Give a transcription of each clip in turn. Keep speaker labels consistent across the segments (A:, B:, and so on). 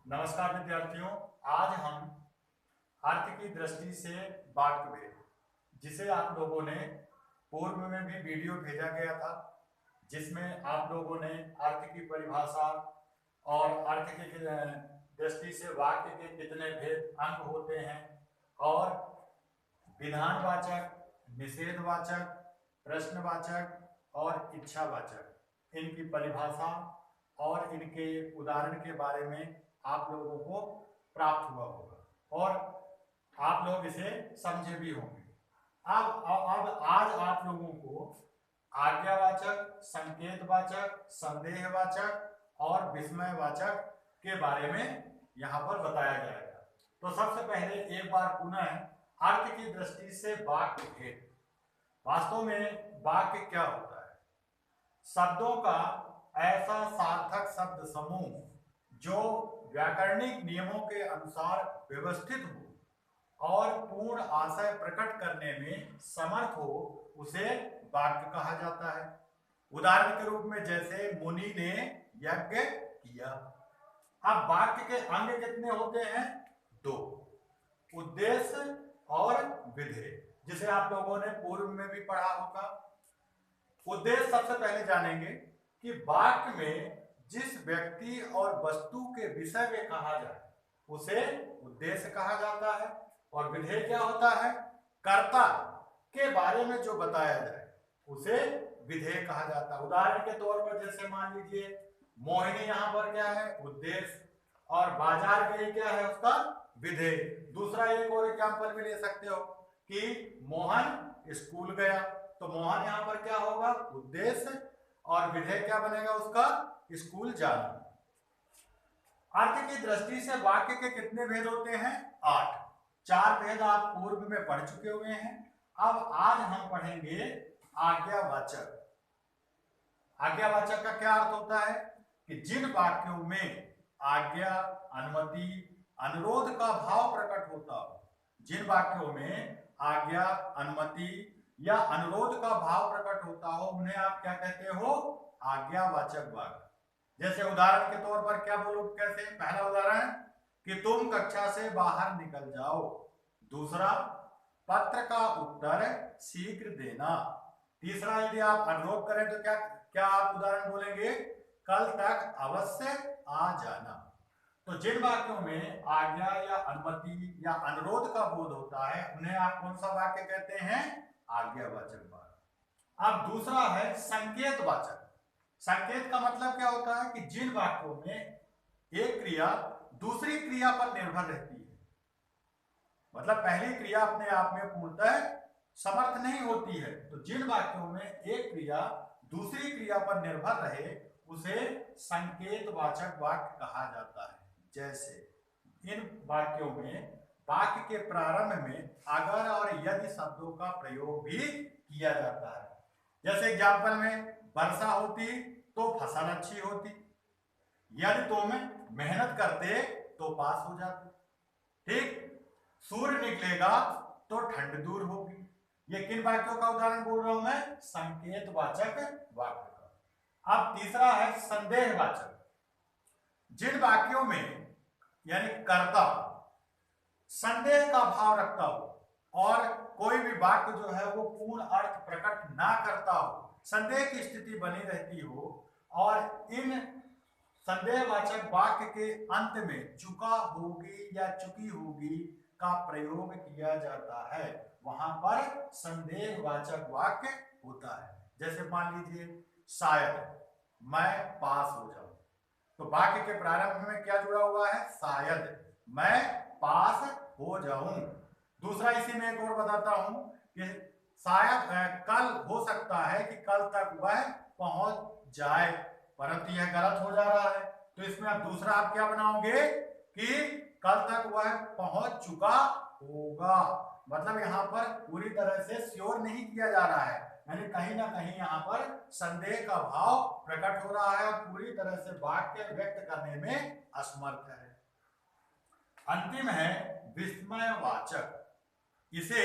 A: नमस्कार विद्यार्थियों। आज हम अर्थ की दृष्टि से वाक्य भेद, जिसे आप लोगों ने पूर्व में भी वीडियो भेजा गया था, जिसमें आप लोगों ने अर्थ की परिभाषा और अर्थ की दृष्टि से वाक्य के कितने भेद अंग होते हैं और विधानवाचक, निषेधवाचक, प्रश्नवाचक और इच्छावाचक इनकी परिभाषा और इनके उदाहरण के बारे में आप लोगों को प्राप्त हुआ होगा और आप लोग इसे समझे भी होंगे। अब आज आप लोगों को आज्ञावाचक, संकेतवाचक, संदेहवाचक और विस्मयवाचक के बारे में यहाँ पर बताया जाएगा। तो सबसे पहले एक बार पुनः अर्थ की दृष्टि से वाक्य भेद। वास्तव में वाक्य क्या होता है? शब्दों का ऐसा सार्थक शब्द समूह जो व्याकरणिक नियमों के अनुसार व्यवस्थित हो और पूर्ण आशय प्रकट करने में समर्थ हो, उसे वाक्य कहा जाता है। उदाहरण के रूप में जैसे मुनि ने यज्ञ किया। अब वाक्य के अंग कितने होते हैं? दो, उद्देश्य और विधेय, जिसे आप लोगों ने पूर्व में भी पढ़ा होगा। उद्देश्य सबसे पहले जानेंगे कि वाक्य में जिस व्यक्ति और वस्तु के विषय में कहा जाए उसे उद्देश्य कहा जाता है। और विधेय क्या होता है? कर्ता के बारे में जो बताया जाए उसे विधेय कहा जाता है। उदाहरण के तौर पर जैसे मान लीजिए मोहिनी, यहाँ पर क्या है? उद्देश्य, और बाजार गई क्या है? उसका विधेय। दूसरा एक और एग्जाम्पल भी ले सकते हो कि मोहन स्कूल गया, तो मोहन यहाँ पर क्या होगा? उद्देश्य, और विधेय क्या बनेगा उसका? स्कूल जाना। अर्थ की दृष्टि से वाक्य के कितने भेद होते हैं? 8। 4 भेद आप पूर्व में पढ़ चुके हुए हैं। अब आज हम पढ़ेंगे आज्ञावाचक। आज्ञावाचक का क्या अर्थ होता है? कि जिन वाक्यों में आज्ञा, अनुमति, अनुरोध का भाव प्रकट होता हो, जिन वाक्यों में आज्ञा, अनुमति या अनुरोध का भाव प्रकट होता हो, उन्हें आप क्या कहते हो? आज्ञावाचक वाक्य। जैसे उदाहरण के तौर पर क्या बोलो? कैसे? पहला उदाहरण कि तुम कक्षा से बाहर निकल जाओ। दूसरा, पत्र का उत्तर शीघ्र देना। तीसरा, यदि आप अनुरोध करें तो क्या क्या आप उदाहरण बोलेंगे? कल तक अवश्य आ जाना। तो जिन वाक्यों में आज्ञा या अनुमति या अनुरोध का बोध होता है उन्हें आप कौन सा वाक्य कहते हैं? आज्ञावाचक वाक्य। अब दूसरा है संकेतवाचक। संकेत का मतलब क्या होता है? कि जिन वाक्यों में एक क्रिया दूसरी क्रिया पर निर्भर रहती है, मतलब पहली क्रिया अपने आप में पूर्णतः समर्थ नहीं होती है, तो जिन वाक्यों में एक क्रिया दूसरी क्रिया पर निर्भर रहे उसे संकेतवाचक वाक्य कहा जाता है। जैसे इन वाक्यों में वाक्य के प्रारंभ में अगर और यदि शब्दों का प्रयोग भी किया जाता है। जैसे एग्जाम्पल में वर्षा होती तो फसल अच्छी होती, यदि तुम मेहनत करते तो पास हो जाते, ठीक? सूर्य निकलेगा तो ठंड दूर होगी। ये किन वाक्यों का उदाहरण बोल रहा हूं मैं? संकेतवाचक वाक्य का। अब तीसरा है संदेहवाचक। जिन वाक्यों में यानी कर्ता संदेह का भाव रखता हो और कोई भी वाक्य जो है वो पूर्ण अर्थ प्रकट ना करता हो, संदेह की स्थिति बनी रहती हो, और इन संदेहवाचक वाक्य के अंत में चुका होगी या चुकी होगी का प्रयोग किया जाता है, वहां पर संदेहवाचक वाक्य होता है। जैसे मान लीजिए शायद मैं पास हो जाऊं, तो वाक्य के प्रारंभ में क्या जुड़ा हुआ है? शायद मैं पास हो जाऊं। दूसरा इसी में एक और बताता हूं कि शायद कल हो सकता है कि कल तक वह पहुंच जाए, परंतु यह गलत हो जा रहा है, तो इसमें आप दूसरा आप क्या बनाओगे? कि कल तक वह पहुंच चुका होगा। मतलब यहाँ पर पूरी तरह से श्योर नहीं किया जा रहा है, यानी कहीं ना कहीं यहाँ पर संदेह का भाव प्रकट हो रहा है और पूरी तरह से वाक्य व्यक्त करने में असमर्थ है। अंतिम है विस्मयवाचक। इसे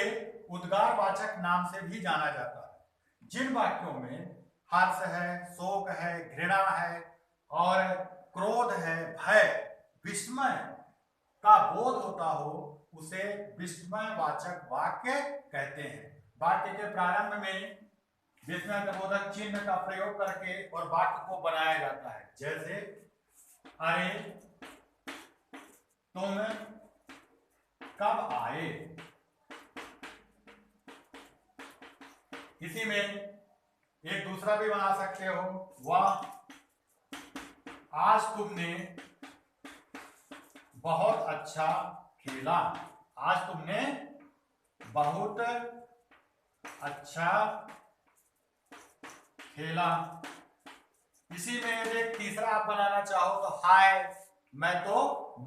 A: उद्गारवाचक नाम से भी जाना जाता है। जिन वाक्यों में हर्ष है, शोक है, घृणा है और क्रोध है, भय, विस्मय का बोध होता हो उसे विस्मयवाचक वाक्य कहते हैं। वाक्य के प्रारंभ में विस्मय बोधक चिन्ह का प्रयोग करके और वाक्य को बनाया जाता है। जैसे अरे तुम कब आए। इसी में एक दूसरा भी बना सकते हो, वाह आज तुमने बहुत अच्छा खेला। आज तुमने बहुत अच्छा खेला। इसी में एक तीसरा आप बनाना चाहो तो हाय मैं तो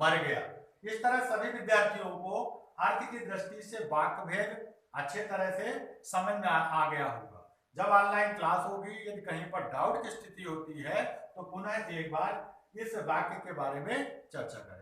A: मर गया। इस तरह सभी विद्यार्थियों को अर्थ की दृष्टि से वाक्य भेद अच्छे तरह से समझ में आ गया होगा। जब ऑनलाइन क्लास होगी, यदि कहीं पर डाउट की स्थिति होती है तो पुनः एक बार इस वाक्य के बारे में चर्चा करें।